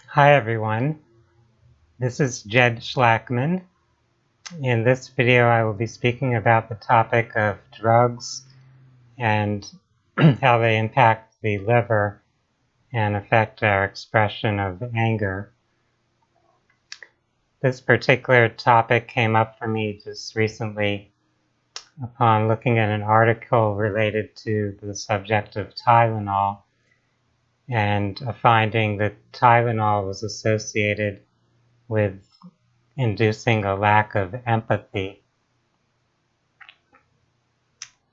Hi everyone, this is Jed Shlackman. In this video I will be speaking about the topic of drugs and how they impact the liver and affect our expression of anger. This particular topic came up for me just recently upon looking at an article related to the subject of Tylenol and a finding that Tylenol was associated with inducing a lack of empathy.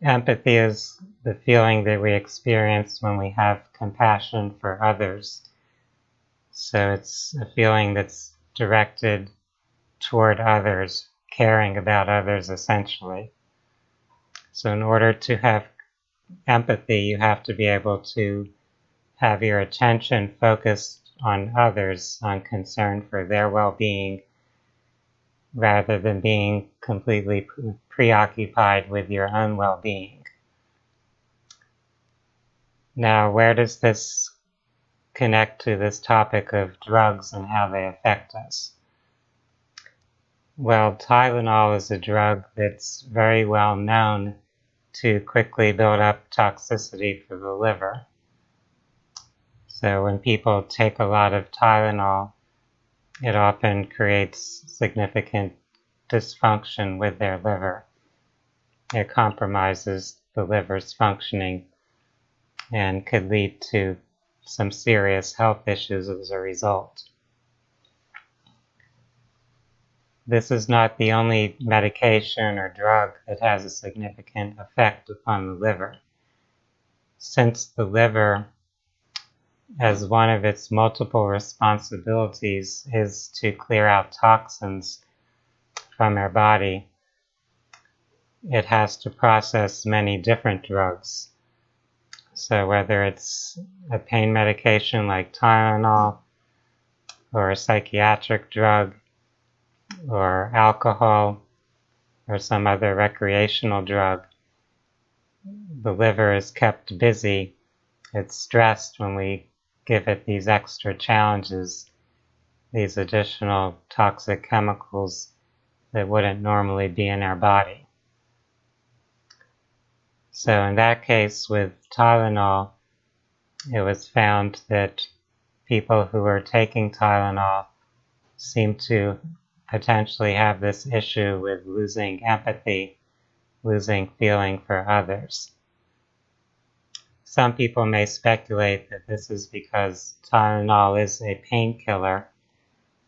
Empathy is the feeling that we experience when we have compassion for others. So it's a feeling that's directed toward others, caring about others essentially. So in order to have empathy, you have to be able to have your attention focused on others, on concern for their well-being, rather than being completely preoccupied with your own well-being. Now, where does this connect to this topic of drugs and how they affect us? Well, Tylenol is a drug that's very well known to quickly build up toxicity for the liver. So when people take a lot of Tylenol, it often creates significant dysfunction with their liver. It compromises the liver's functioning and could lead to some serious health issues as a result. This is not the only medication or drug that has a significant effect upon the liver. Since the liver, as one of its multiple responsibilities, is to clear out toxins from our body, it has to process many different drugs. So whether it's a pain medication like Tylenol, or a psychiatric drug, or alcohol, or some other recreational drug, the liver is kept busy. It's stressed when we give it these extra challenges, these additional toxic chemicals that wouldn't normally be in our body. So in that case with Tylenol, it was found that people who were taking Tylenol seemed to potentially have this issue with losing empathy, losing feeling for others. Some people may speculate that this is because Tylenol is a painkiller,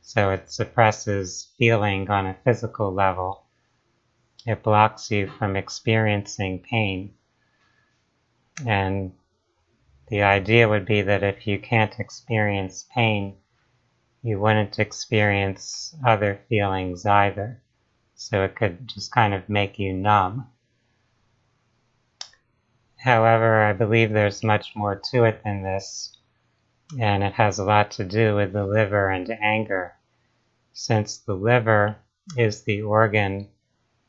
so it suppresses feeling on a physical level. It blocks you from experiencing pain. And the idea would be that if you can't experience pain, you wouldn't experience other feelings either. So it could just kind of make you numb. However, I believe there's much more to it than this, and it has a lot to do with the liver and anger, since the liver is the organ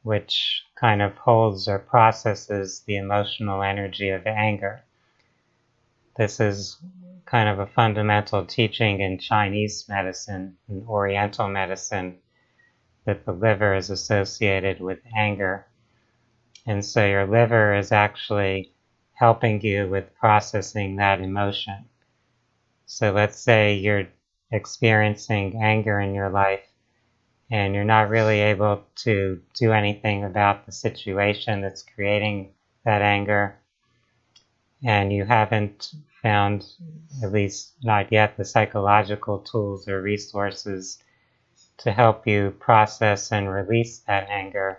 which kind of holds or processes the emotional energy of anger. This is kind of a fundamental teaching in Chinese medicine, in Oriental medicine, that the liver is associated with anger. And so your liver is actually helping you with processing that emotion. So let's say you're experiencing anger in your life and you're not really able to do anything about the situation that's creating that anger, and you haven't found, at least not yet, the psychological tools or resources to help you process and release that anger,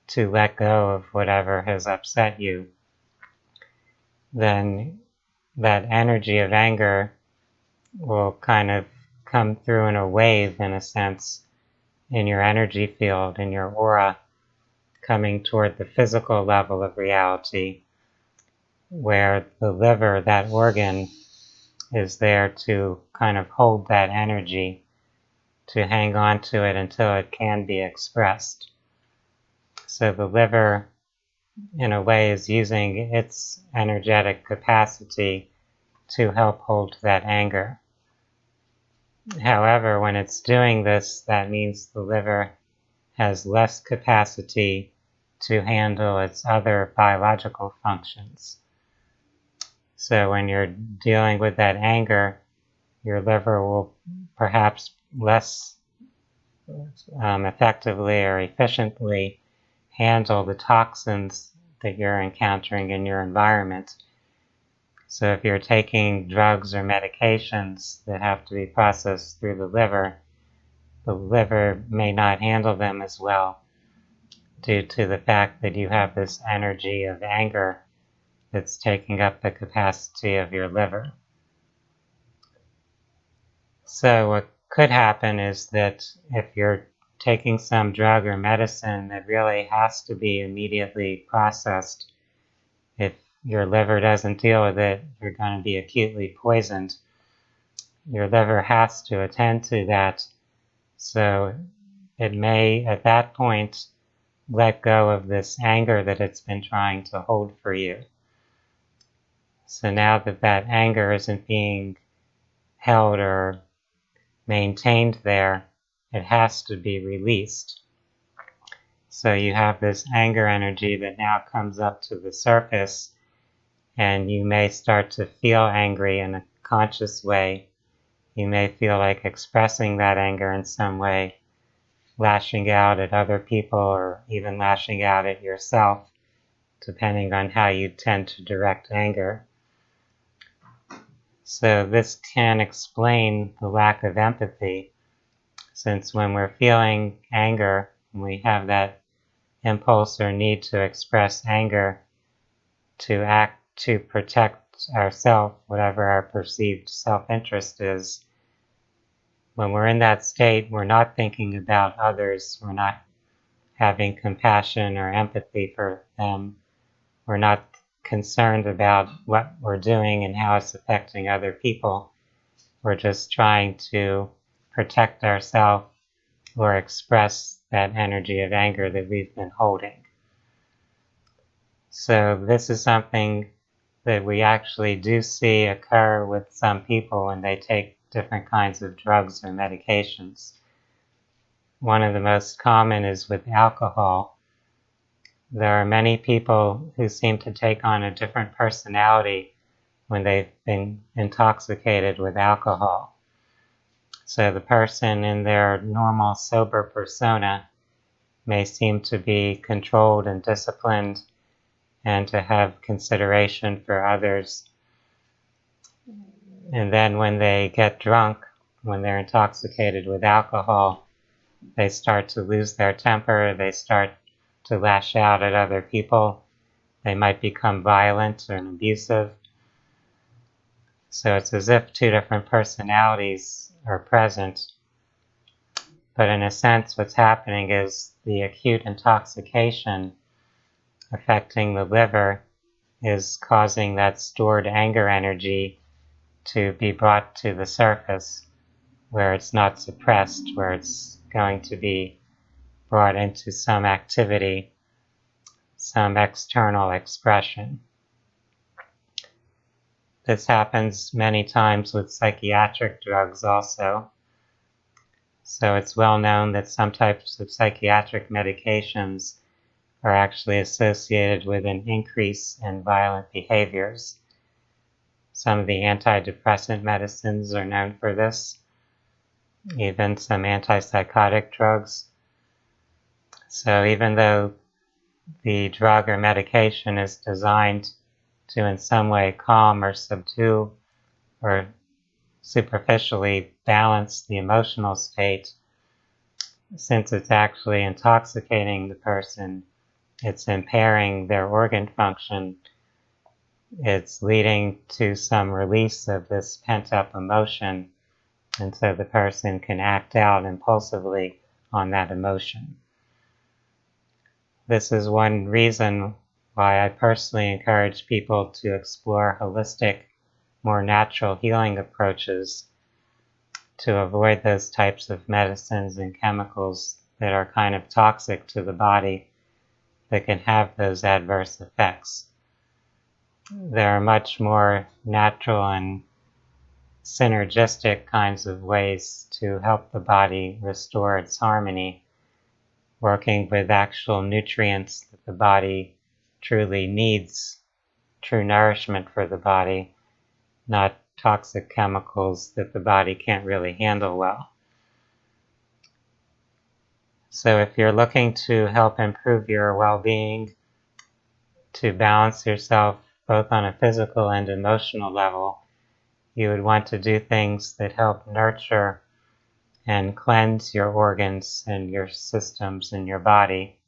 to let go of whatever has upset you, then that energy of anger will kind of come through in a wave, in a sense, in your energy field, in your aura, coming toward the physical level of reality, where the liver, that organ, is there to kind of hold that energy, to hang on to it until it can be expressed. So the liver, in a way, is using its energetic capacity to help hold that anger. However, when it's doing this, that means the liver has less capacity to handle its other biological functions. So when you're dealing with that anger, your liver will perhaps less effectively or efficiently handle the toxins that you're encountering in your environment. So if you're taking drugs or medications that have to be processed through the liver may not handle them as well due to the fact that you have this energy of anger that's taking up the capacity of your liver. So what could happen is that if you're taking some drug or medicine that really has to be immediately processed, if your liver doesn't deal with it, you're going to be acutely poisoned. Your liver has to attend to that, so it may, at that point, let go of this anger that it's been trying to hold for you. So now that that anger isn't being held or maintained there, it has to be released. So you have this anger energy that now comes up to the surface, and you may start to feel angry in a conscious way. You may feel like expressing that anger in some way, lashing out at other people or even lashing out at yourself, depending on how you tend to direct anger. So this can explain the lack of empathy, since when we're feeling anger, and we have that impulse or need to express anger, to act to protect ourselves, whatever our perceived self-interest is, when we're in that state, we're not thinking about others, we're not having compassion or empathy for them, we're not concerned about what we're doing and how it's affecting other people. We're just trying to protect ourselves or express that energy of anger that we've been holding. So this is something that we actually do see occur with some people when they take different kinds of drugs or medications. One of the most common is with alcohol. There are many people who seem to take on a different personality when they've been intoxicated with alcohol. So the person in their normal sober persona may seem to be controlled and disciplined and to have consideration for others. And then when they get drunk, when they're intoxicated with alcohol, they start to lose their temper, they start to lash out at other people, they might become violent and abusive. So it's as if two different personalities are present. But in a sense, what's happening is the acute intoxication affecting the liver is causing that stored anger energy to be brought to the surface, where it's not suppressed, where it's going to be brought into some activity, some external expression. This happens many times with psychiatric drugs also. So it's well known that some types of psychiatric medications are actually associated with an increase in violent behaviors. Some of the antidepressant medicines are known for this, even some antipsychotic drugs. So even though the drug or medication is designed to in some way calm or subdue or superficially balance the emotional state, since it's actually intoxicating the person, it's impairing their organ function, it's leading to some release of this pent-up emotion, and so the person can act out impulsively on that emotion. This is one reason why I personally encourage people to explore holistic, more natural healing approaches to avoid those types of medicines and chemicals that are kind of toxic to the body that can have those adverse effects. There are much more natural and synergistic kinds of ways to help the body restore its harmony, working with actual nutrients that the body truly needs, true nourishment for the body, not toxic chemicals that the body can't really handle well. So if you're looking to help improve your well-being, to balance yourself both on a physical and emotional level, you would want to do things that help nurture and cleanse your organs and your systems in your body.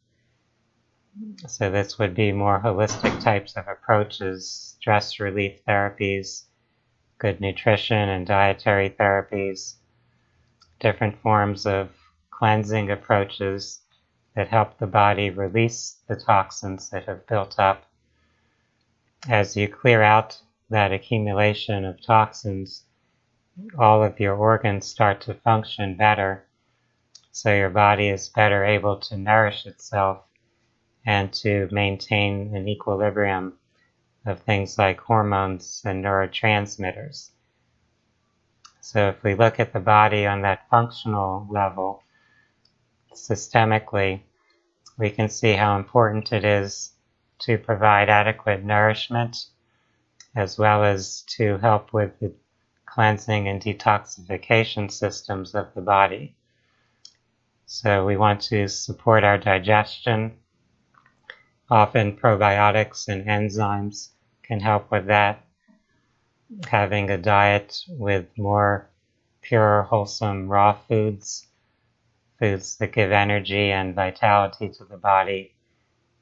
So this would be more holistic types of approaches, stress relief therapies, good nutrition and dietary therapies, different forms of cleansing approaches that help the body release the toxins that have built up. As you clear out that accumulation of toxins, all of your organs start to function better, so your body is better able to nourish itself and to maintain an equilibrium of things like hormones and neurotransmitters. So if we look at the body on that functional level, systemically, we can see how important it is to provide adequate nourishment, as well as to help with the cleansing and detoxification systems of the body. So we want to support our digestion. Often probiotics and enzymes can help with that. Having a diet with more pure, wholesome, raw foods, foods that give energy and vitality to the body,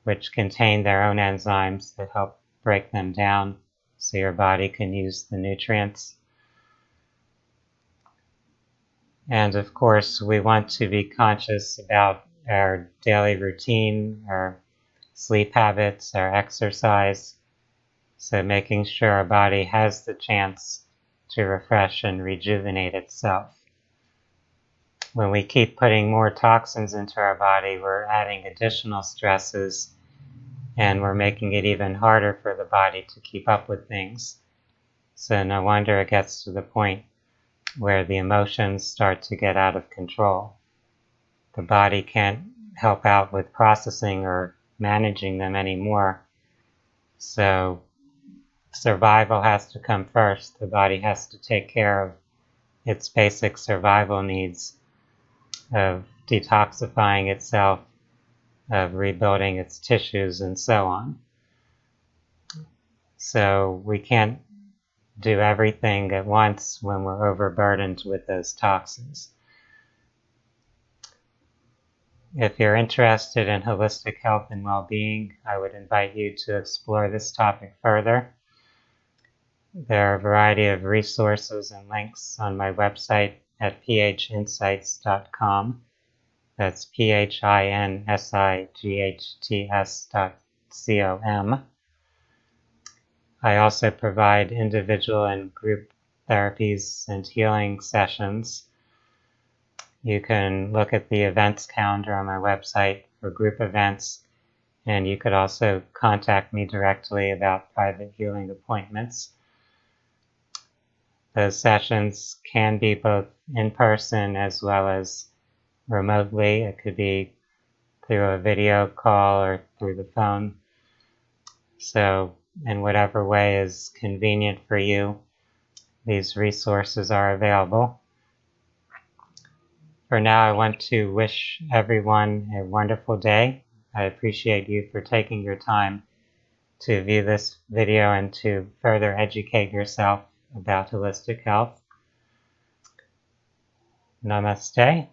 which contain their own enzymes that help break them down so your body can use the nutrients. And of course, we want to be conscious about our daily routine, our sleep habits, our exercise, so making sure our body has the chance to refresh and rejuvenate itself. When we keep putting more toxins into our body, we're adding additional stresses, and we're making it even harder for the body to keep up with things. So no wonder it gets to the point where the emotions start to get out of control. The body can't help out with processing or managing them anymore. So survival has to come first. The body has to take care of its basic survival needs of detoxifying itself, of rebuilding its tissues, and so on. So we can't do everything at once when we're overburdened with those toxins. If you're interested in holistic health and well-being, I would invite you to explore this topic further. There are a variety of resources and links on my website at phinsights.com. That's phinsights.com. I also provide individual and group therapies and healing sessions. You can look at the events calendar on my website for group events, and you could also contact me directly about private healing appointments. Those sessions can be both in person as well as remotely. It could be through a video call or through the phone. So in whatever way is convenient for you, these resources are available. For now, I want to wish everyone a wonderful day. I appreciate you for taking your time to view this video and to further educate yourself about holistic health. Namaste.